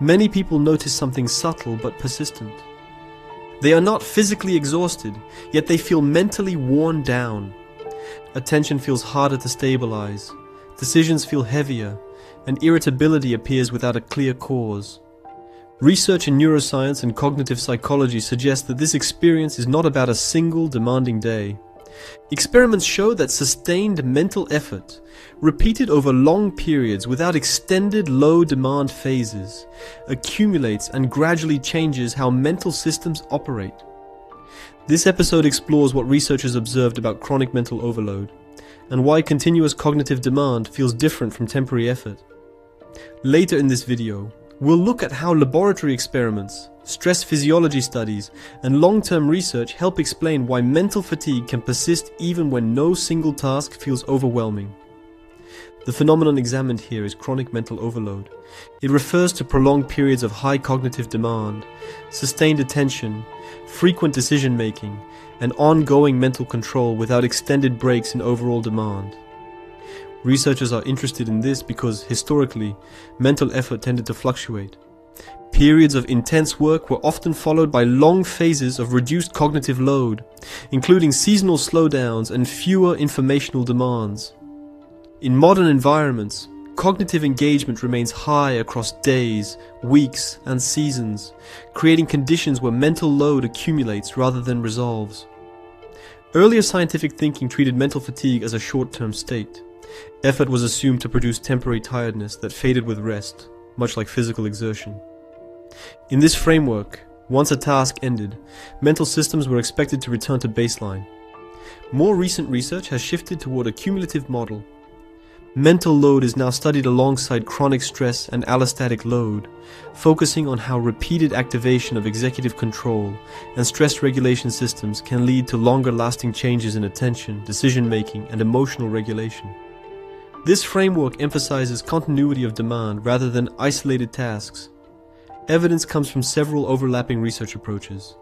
Many people notice something subtle but persistent. They are not physically exhausted, yet they feel mentally worn down. Attention feels harder to stabilize, decisions feel heavier, and irritability appears without a clear cause. Research in neuroscience and cognitive psychology suggests that this experience is not about a single demanding day. Experiments show that sustained mental effort, repeated over long periods without extended low-demand phases, accumulates and gradually changes how mental systems operate. This episode explores what researchers observed about chronic mental overload, and why continuous cognitive demand feels different from temporary effort. Later in this video, we'll look at how laboratory experiments, stress physiology studies, and long-term research help explain why mental fatigue can persist even when no single task feels overwhelming. The phenomenon examined here is chronic mental overload. It refers to prolonged periods of high cognitive demand, sustained attention, frequent decision-making, and ongoing mental control without extended breaks in overall demand. Researchers are interested in this because, historically, mental effort tended to fluctuate. Periods of intense work were often followed by long phases of reduced cognitive load, including seasonal slowdowns and fewer informational demands. In modern environments, cognitive engagement remains high across days, weeks, and seasons, creating conditions where mental load accumulates rather than resolves. Earlier scientific thinking treated mental fatigue as a short-term state. Effort was assumed to produce temporary tiredness that faded with rest, much like physical exertion. In this framework, once a task ended, mental systems were expected to return to baseline. More recent research has shifted toward a cumulative model. Mental load is now studied alongside chronic stress and allostatic load, focusing on how repeated activation of executive control and stress regulation systems can lead to longer-lasting changes in attention, decision-making, and emotional regulation. This framework emphasizes continuity of demand rather than isolated tasks. Evidence comes from several overlapping research approaches.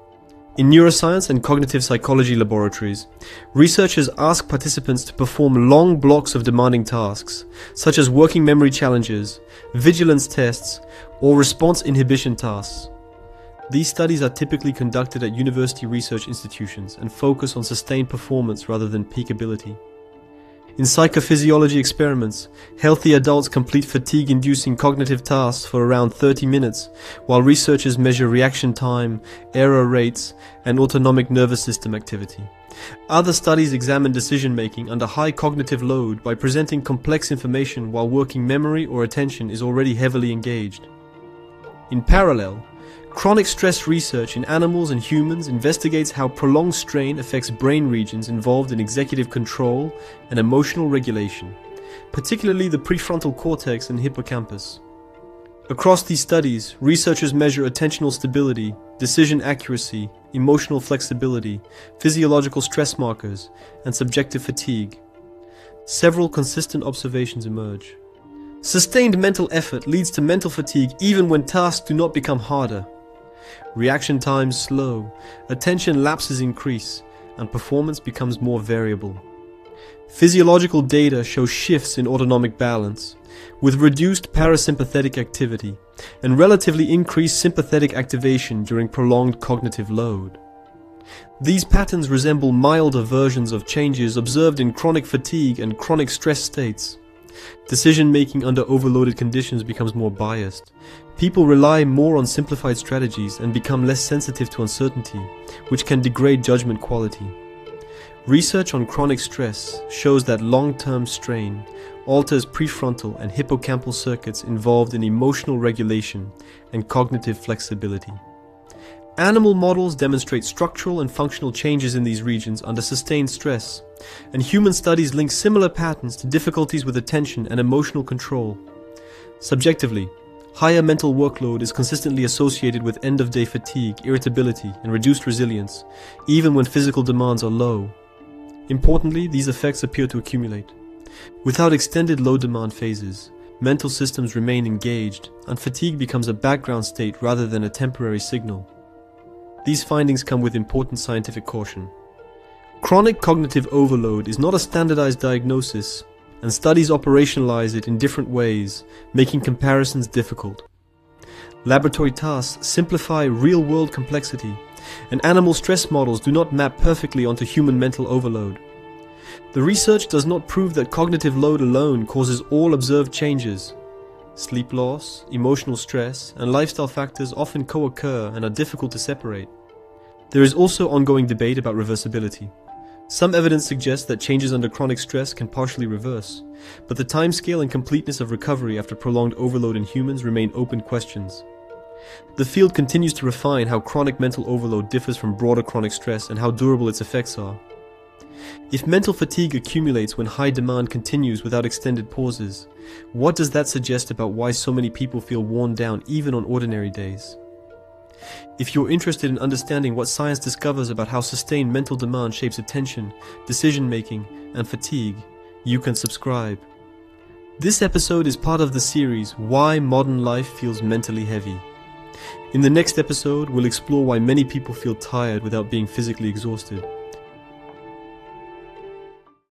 In neuroscience and cognitive psychology laboratories, researchers ask participants to perform long blocks of demanding tasks, such as working memory challenges, vigilance tests, or response inhibition tasks. These studies are typically conducted at university research institutions and focus on sustained performance rather than peak ability. In psychophysiology experiments, healthy adults complete fatigue-inducing cognitive tasks for around 30 minutes, while researchers measure reaction time, error rates, and autonomic nervous system activity. Other studies examine decision-making under high cognitive load by presenting complex information while working memory or attention is already heavily engaged. In parallel, chronic stress research in animals and humans investigates how prolonged strain affects brain regions involved in executive control and emotional regulation, particularly the prefrontal cortex and hippocampus. Across these studies, researchers measure attentional stability, decision accuracy, emotional flexibility, physiological stress markers, and subjective fatigue. Several consistent observations emerge. Sustained mental effort leads to mental fatigue even when tasks do not become harder. Reaction times slow, attention lapses increase, and performance becomes more variable. Physiological data show shifts in autonomic balance, with reduced parasympathetic activity and relatively increased sympathetic activation during prolonged cognitive load. These patterns resemble milder versions of changes observed in chronic fatigue and chronic stress states. Decision-making under overloaded conditions becomes more biased. People rely more on simplified strategies and become less sensitive to uncertainty, which can degrade judgment quality. Research on chronic stress shows that long-term strain alters prefrontal and hippocampal circuits involved in emotional regulation and cognitive flexibility. Animal models demonstrate structural and functional changes in these regions under sustained stress, and human studies link similar patterns to difficulties with attention and emotional control. Subjectively, higher mental workload is consistently associated with end-of-day fatigue, irritability, and reduced resilience, even when physical demands are low. Importantly, these effects appear to accumulate. Without extended low-demand phases, mental systems remain engaged, and fatigue becomes a background state rather than a temporary signal. These findings come with important scientific caution. Chronic cognitive overload is not a standardized diagnosis, and studies operationalize it in different ways, making comparisons difficult. Laboratory tasks simplify real-world complexity, and animal stress models do not map perfectly onto human mental overload. The research does not prove that cognitive load alone causes all observed changes. Sleep loss, emotional stress, and lifestyle factors often co-occur and are difficult to separate. There is also ongoing debate about reversibility. Some evidence suggests that changes under chronic stress can partially reverse, but the timescale and completeness of recovery after prolonged overload in humans remain open questions. The field continues to refine how chronic mental overload differs from broader chronic stress and how durable its effects are. If mental fatigue accumulates when high demand continues without extended pauses, what does that suggest about why so many people feel worn down even on ordinary days? If you're interested in understanding what science discovers about how sustained mental demand shapes attention, decision-making, and fatigue, you can subscribe. This episode is part of the series Why Modern Life Feels Mentally Heavy. In the next episode, we'll explore why many people feel tired without being physically exhausted.